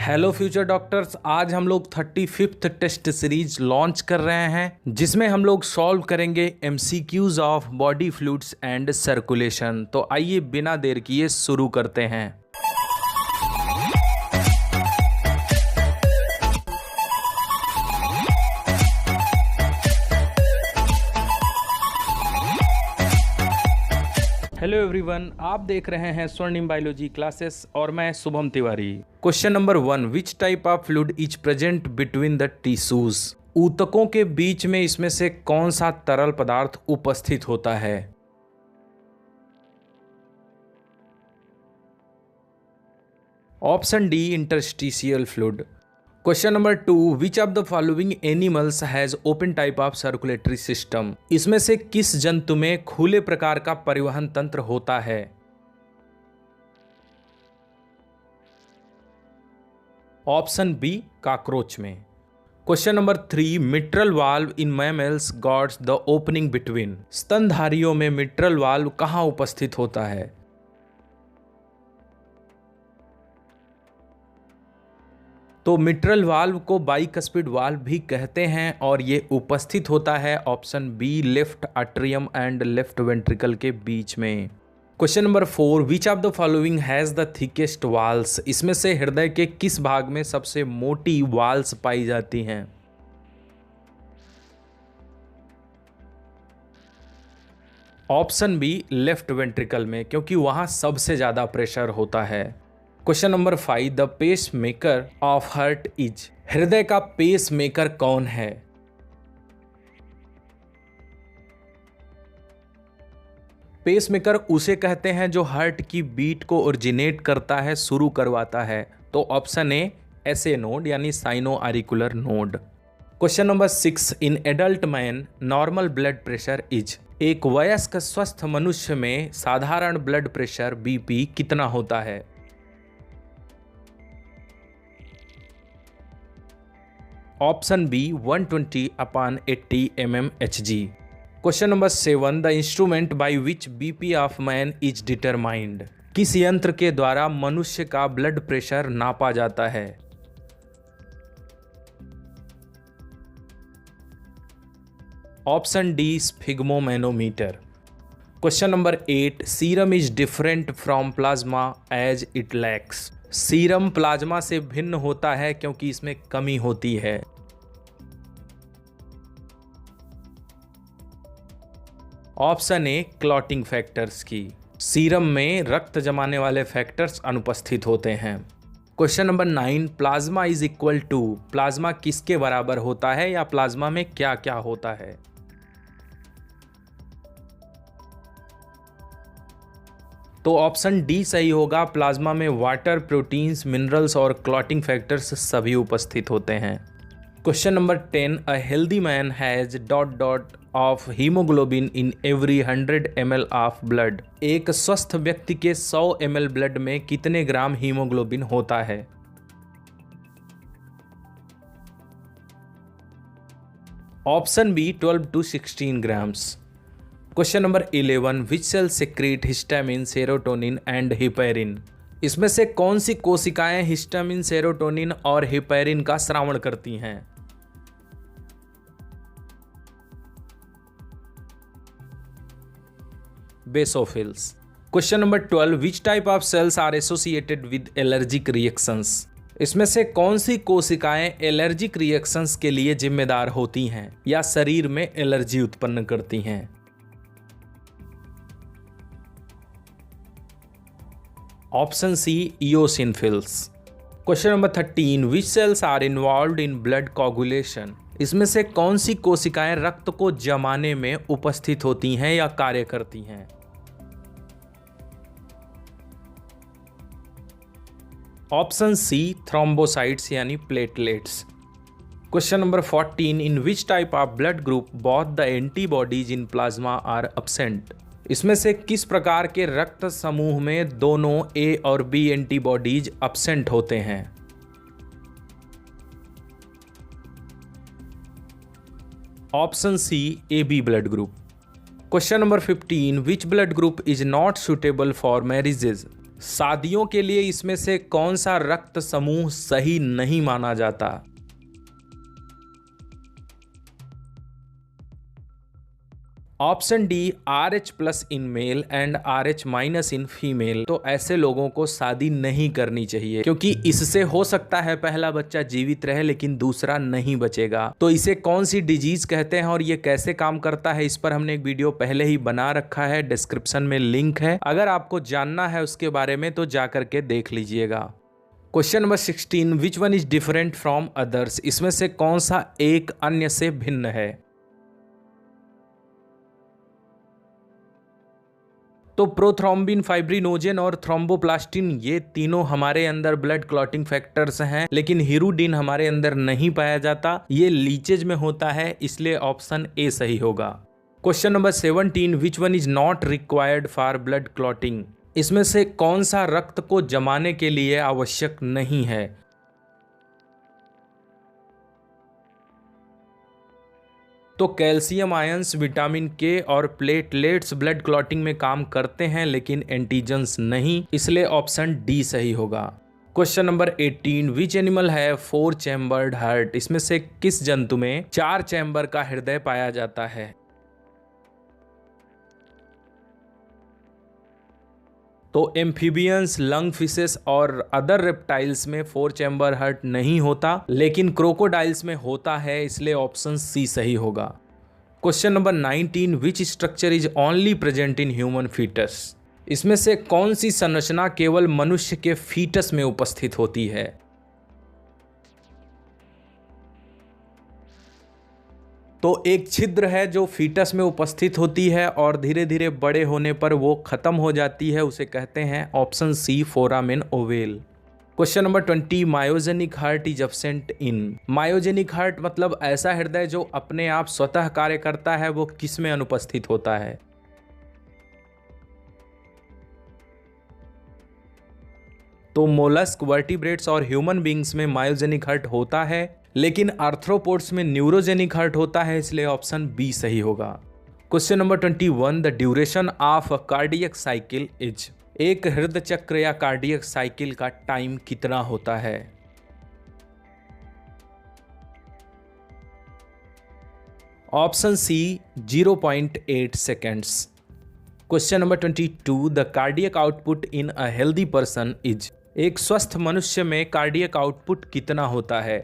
Hello future doctors, आज हम लोग 35th टेस्ट सीरीज लॉन्च कर रहे हैं जिसमें हम लोग सॉल्व करेंगे MCQs of body fluids and circulation. तो आइए बिना देर किए शुरू करते हैं। हेलो एवरीवन, आप देख रहे हैं स्वर्णिम बायोलॉजी क्लासेस और मैं Shubham Tiwari. Question number 1, which type of fluid is present between the tissues? ऊतकों के बीच में इसमें से कौन सा तरल पदार्थ उपस्थित होता है? Option D, interstitial fluid. Question number 2, which of the following animals has open type of circulatory system? इसमें से किस जंतु में खुले प्रकार का परिवहन तंत्र होता है? ऑप्शन बी, कॉकरोच में। Question number 3, mitral valve in mammals gots the opening between? स्तनधारियों में मिट्रल वाल्व कहां उपस्थित होता है? तो मिट्रल वाल्व को बाइकस्पिड वाल्व भी कहते हैं और ये उपस्थित होता है option B, left atrium and left ventricle के बीच में। Question number 4, which of the following has the thickest walls? इसमें से हृदय के किस भाग में सबसे मोटी वाल्स पाई जाती हैं? ऑप्शन बी, लेफ्ट वेंट्रिकल में, क्योंकि वहां सबसे ज्यादा प्रेशर होता है। Question number 5, the pacemaker of heart is? हृदय का पेस मेकर कौन है? पेस मेकर उसे कहते हैं जो हार्ट की बीट को ओरिजिनेट करता है, शुरू करवाता है। तो ऑप्शन ए, एसए नोड यानी sino auricular node. Question number 6, in adult man normal blood pressure is? एक वयस्क स्वस्थ मनुष्य में साधारण ब्लड प्रेशर बीपी कितना होता है? Option B, 120/80 mmHg। Question number 7, the instrument by which BP of man is determined? किस यंत्र के द्वारा मनुष्य का ब्लड प्रेशर नापा जाता है? Option D, sphygmomanometer. Question number 8, serum is different from plasma as it lacks? Serum plasma से भिन्न होता है क्योंकि इसमें कमी होती है। ऑप्शन ए, क्लॉटिंग फैक्टर्स की। सीरम में रक्त जमाने वाले फैक्टर्स अनुपस्थित होते हैं। Question number 9, plasma is equal to? Plasma किसके बराबर होता है या प्लाज्मा में क्या क्या होता है? तो ऑप्शन डी सही होगा। प्लाज्मा में वाटर, प्रोटीन्स, मिनरल्स और क्लॉटिंग फैक्टर्स सभी उपस्थित होते हैं। Question number 10, a healthy man has ... of haemoglobin in every 100 ml of blood? एक स्वस्थ व्यक्ति के 100 ml ब्लड में कितने ग्राम हीमोग्लोबिन होता है? Option B, 12 to 16 grams. Question number 11, which cell secrete histamine, serotonin and heparin? इसमें से कौन सी कोशिकाएं हिस्टामिन, सेरोटोनिन और हिपैरिन का स्रावण करती हैं? Basophils. Question number 12, which type of cells are associated with allergic reactions? इसमें से कौन सी कोशिकाएं एलर्जिक रिएक्शंस के लिए जिम्मेदार होती हैं या शरीर में एलर्जी उत्पन्न करती हैं? Option C, eosinophils. Question number 13, which cells are involved in blood coagulation? इसमें से कौन सी कोशिकाएं रक्त को जमाने में उपस्थित होती हैं या कार्य करती हैं? ऑप्शन सी, थ्रोम्बोसाइट्स यानी platelets. Question number 14, in which type of blood group both the antibodies in plasma are absent? इसमें से किस प्रकार के रक्त समूह में दोनों ए और बी एंटीबॉडीज एब्सेंट होते हैं? Option C, A B blood group. Question number 15, which blood group is not suitable for marriages? शादियों के लिए इसमें से कौन सा रक्त समूह सही नहीं माना जाता? Option D, RH plus in male and RH minus in female. तो ऐसे लोगों को शादी नहीं करनी चाहिए, क्योंकि इससे हो सकता है पहला बच्चा जीवित रहे लेकिन दूसरा नहीं बचेगा। तो इसे कौन सी डिजीज कहते हैं और ये कैसे काम करता है, इस पर हमने एक वीडियो पहले ही बना रखा है, डिस्क्रिप्शन में लिंक है। अगर आपको जानना है उसके बारे में तो जा करके देख लीजिएगा। Question number 16, which one is different from others? इसमें से कौन सा एक अन्य से भिन्न है? तो प्रोथ्रोम्बिन, फाइब्रिनोजेन और थ्रोम्बोप्लास्टिन ये तीनों हमारे अंदर ब्लड क्लॉटिंग फैक्टर्स हैं, लेकिन हिरुडिन हमारे अंदर नहीं पाया जाता, ये लीचेज में होता है, इसलिए ऑप्शन ए सही होगा। Question number 17, which one is not required for blood clotting? इसमें से कौन सा रक्त को जमाने के लिए आवश्यक नहीं है? तो कैल्शियम आयंस, विटामिन के और प्लेटलेट्स ब्लड क्लॉटिंग में काम करते हैं लेकिन एंटीजन्स नहीं, इसलिए ऑप्शन डी सही होगा। क्वेश्चन नंबर 18, विच एनिमल है 4 चैम्बर्ड हार्ट? इसमें से किस जंतु में 4 चैम्बर का हृदय पाया जाता है? तो एम्फीबियंस, लंग फिशेस और अदर रेप्टाइल्स में 4 चैम्बर हार्ट नहीं होता, लेकिन क्रोकोडाइल्स में होता है, इसलिए ऑप्शन सी सही होगा। Question number 19, which structure is only present in human foetus? इसमें से कौन सी संरचना केवल मनुष्य के फीटस में उपस्थित होती है? तो एक छिद्र है जो फीटस में उपस्थित होती है और धीरे धीरे बड़े होने पर वो खत्म हो जाती है, उसे कहते हैं option C foramen ovale. Question number 20, myogenic heart is absent in? Myogenic heart मतलब ऐसा हृदय जो अपने आप स्वतः कार्य करता है, वो किस में अनुपस्थित होता है? तो मोलस्क, वर्टिब्रेट्स और ह्यूमन बींग्स में मायोजेनिक हार्ट होता है, लेकिन आर्थ्रोपोड्स में न्यूरोजेनिक हार्ट होता है, इसलिए ऑप्शन बी सही होगा। Question number 21, the duration of a cardiac cycle is? एक हृदय चक्र या कार्डियक साइकिल का टाइम कितना होता है? Option C 0.8 seconds. Question number 22, the cardiac output in a healthy person is? एक स्वस्थ मनुष्य में कार्डियक आउटपुट कितना होता है?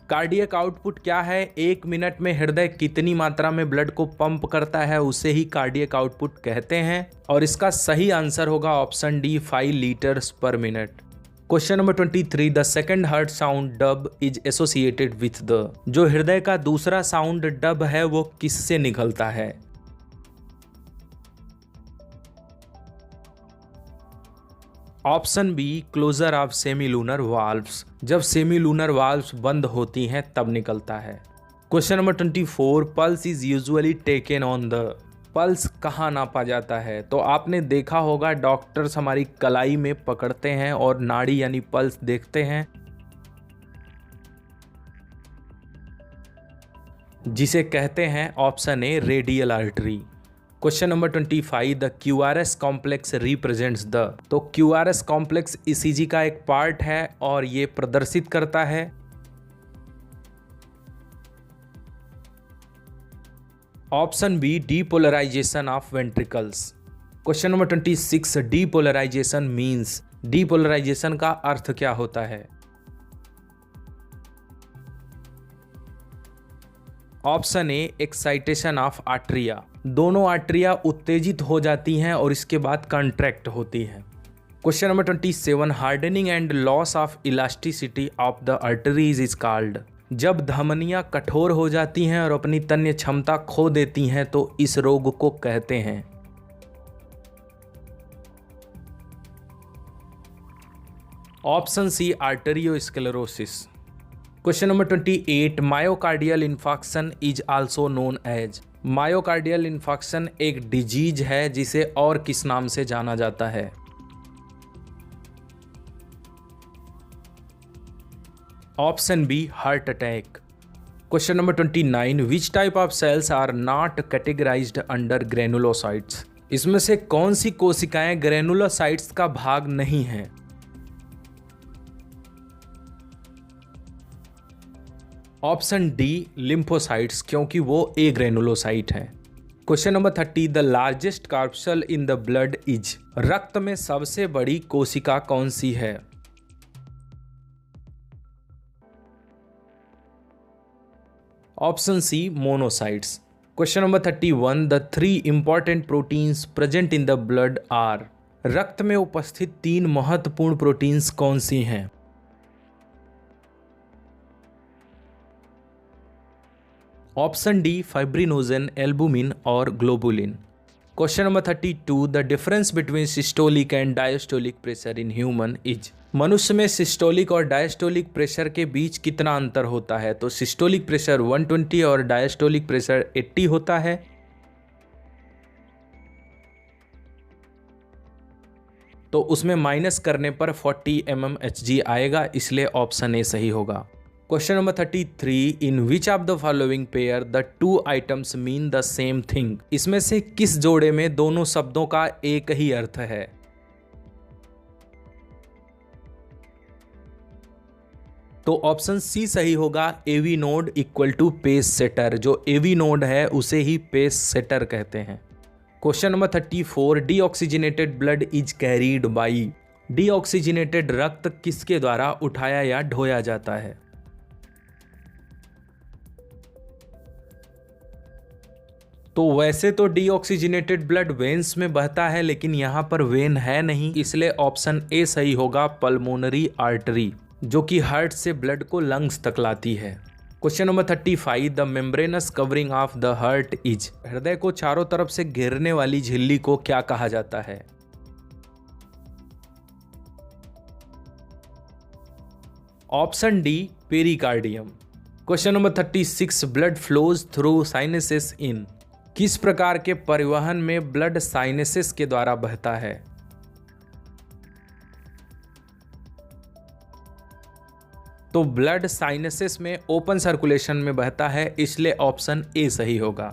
कार्डियक आउटपुट क्या है? 1 मिनट में हृदय कितनी मात्रा में ब्लड को पंप करता है, उसे ही कार्डियक आउटपुट कहते हैं, और इसका सही आंसर होगा ऑप्शन डी 5 लीटर्स पर minute. Question number 23, the second heart sound dub is associated with the? जो हृदय का दूसरा साउंड डब है वो किससे निकलता है? Option be closer of semilunar valves. जब सेमीलूनर वाल्व्स बंद होती हैं तब निकलता है। Question number 24, pulse is usually taken on the? Pulse कहाँ नापा जाता है? तो आपने देखा होगा डॉक्टर्स हमारी कलाई में पकड़ते हैं और नाड़ी यानी पल्स देखते हैं, जिसे कहते हैं option A radial artery. Question number 25, the QRS complex represents the? तो QRS कॉम्प्लेक्स ECG का एक पार्ट है और ये प्रदर्शित करता है option B depolarization of ventricles. Question number 26, depolarization means? Depolarization का अर्थ क्या होता है? Option A excitation of atria. दोनों आर्टरिया उत्तेजित हो जाती हैं और इसके बाद कंट्रैक्ट होती हैं। Question number 27, hardening and loss of elasticity of the arteries is called? जब धमनियां कठोर हो जाती हैं और अपनी तन्य क्षमता खो देती हैं तो इस रोग को कहते हैं? Option C arteriosclerosis. Question number 28, myocardial infarction is also known as? Myocardial infarction एक डिजीज है जिसे और किस नाम से जाना जाता है? Option B heart attack. Question number 29, which type of cells are not categorised under granulocytes? इसमें से कौन सी कोशिकाएं ग्रेनुलोसाइट्स का भाग नहीं हैं? ऑप्शन डी लिम्फोसाइट्स, क्योंकि वो ए ग्रेनुलोसाइट हैं। Question number 30, the largest corpuscle in the blood is? रक्त में सबसे बड़ी कोशिका कौन सी है? Option C monocytes. Question number 31, the 3 important proteins present in the blood are? रक्त में उपस्थित 3 महत्वपूर्ण प्रोटीन्स कौन सी हैं? ऑप्शन डी फाइब्रिनोजेन, एल्बुमिन और globulin. Question number 32, the difference between systolic and diastolic pressure in human is? मनुष्य में सिस्टोलिक और डायस्टोलिक प्रेशर के बीच कितना अंतर होता है? तो सिस्टोलिक प्रेशर 120 और डायस्टोलिक प्रेशर 80 होता है। तो उसमें माइनस करने पर 40 mmHg आएगा, इसलिए ऑप्शन ए सही होगा। Question number 33, in which of the following pair the 2 items mean the same thing? इसमें से किस जोड़े में दोनों शब्दों का एक ही अर्थ है? तो ऑप्शन सी सही होगा, AV node equal to pace setter. जो एवी नोड है उसे ही पेस सेटर कहते हैं। Question number 34, deoxygenated blood is carried by? Deoxygenated रक्त किसके द्वारा उठाया या ढोया जाता है? तो वैसे तो डीऑक्सीजनेटेड ब्लड वेन्स में बहता है, लेकिन यहाँ पर वेन है नहीं, इसलिए ऑप्शन ए सही होगा, पल्मोनरी आर्टरी, जो कि हार्ट से ब्लड को लंग्स तक लाती है। Question number 35, the membranes covering of the heart is? हृदय को चारों तरफ से घेरने वाली झिल्ली को क्या कहा जाता है? Option D pericardium. Question number 36, blood flows through sinuses in? किस प्रकार के परिवहन में ब्लड साइनसेस के द्वारा बहता है? तो ब्लड साइनसेस में ओपन सर्कुलेशन में बहता है, इसलिए ऑप्शन ए सही होगा।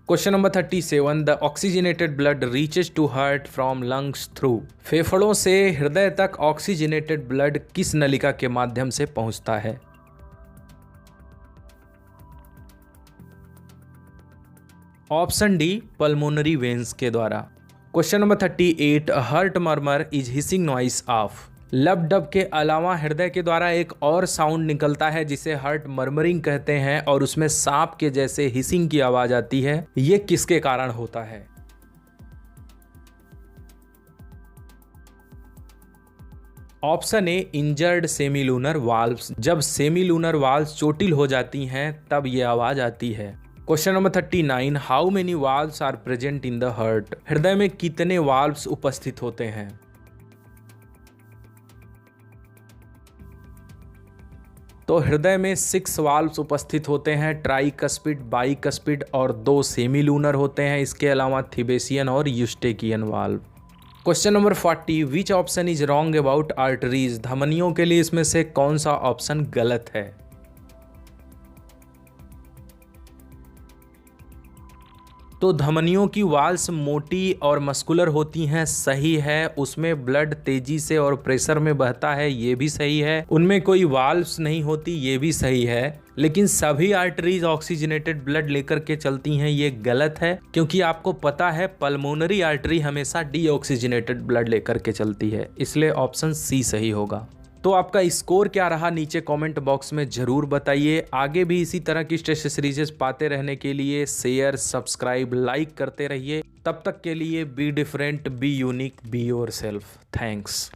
Question number 37, the oxygenated blood reaches to heart from lungs through? फेफड़ों से हृदय तक ऑक्सीजनेटेड ब्लड किस नलिका के माध्यम से पहुंचता है? ऑप्शन डी पल्मोनरी वेन्स के द्वारा। Question number 38, heart murmur is hissing noise of? लब डब के अलावा हृदय के द्वारा एक और साउंड निकलता है जिसे हार्ट मर्मरिंग कहते हैं, और उसमें सांप के जैसे हिसिंग की आवाज आती है। ये किसके कारण होता है? Option A injured semilunar valves. जब सेमीलूनर वाल्व्स चोटिल हो जाती हैं तब ये आवाज आती है। Question number 39, how many valves are present in the heart? हृदय में कितने वाल्व्स उपस्थित होते हैं? तो हृदय में 6 वाल्व्स उपस्थित होते हैं, ट्राइकस्पिड, बाइकस्पिड और 2 सेमीलूनर होते हैं। इसके अलावा थिबेसियन और Eustachian valve. Question number 40, which option is wrong about arteries? धमनियों के लिए इसमें से कौन सा ऑप्शन गलत है? तो धमनियों की वाल्स मोटी और मस्कुलर होती हैं, सही है। उसमें ब्लड तेजी से और प्रेशर में बहता है, ये भी सही है। उनमें कोई वाल्व्स नहीं होती, ये भी सही है। लेकिन सभी आर्टरीज ऑक्सीजनेटेड ब्लड लेकर के चलती हैं, ये गलत है, क्योंकि आपको पता है पल्मोनरी आर्टरी हमेशा डीऑक्सीजनेटेड ब्लड लेकर के चलती है, इसलिए ऑप्शन सी सही होगा। तो आपका स्कोर क्या रहा नीचे कमेंट बॉक्स में ज़रूर बताइए। आगे भी इसी तरह की टेस्ट सीरीजेस पाते रहने के लिए शेयर, सब्सक्राइब, लाइक करते रहिए। तब तक के लिए be different, be unique, be yourself. Thanks.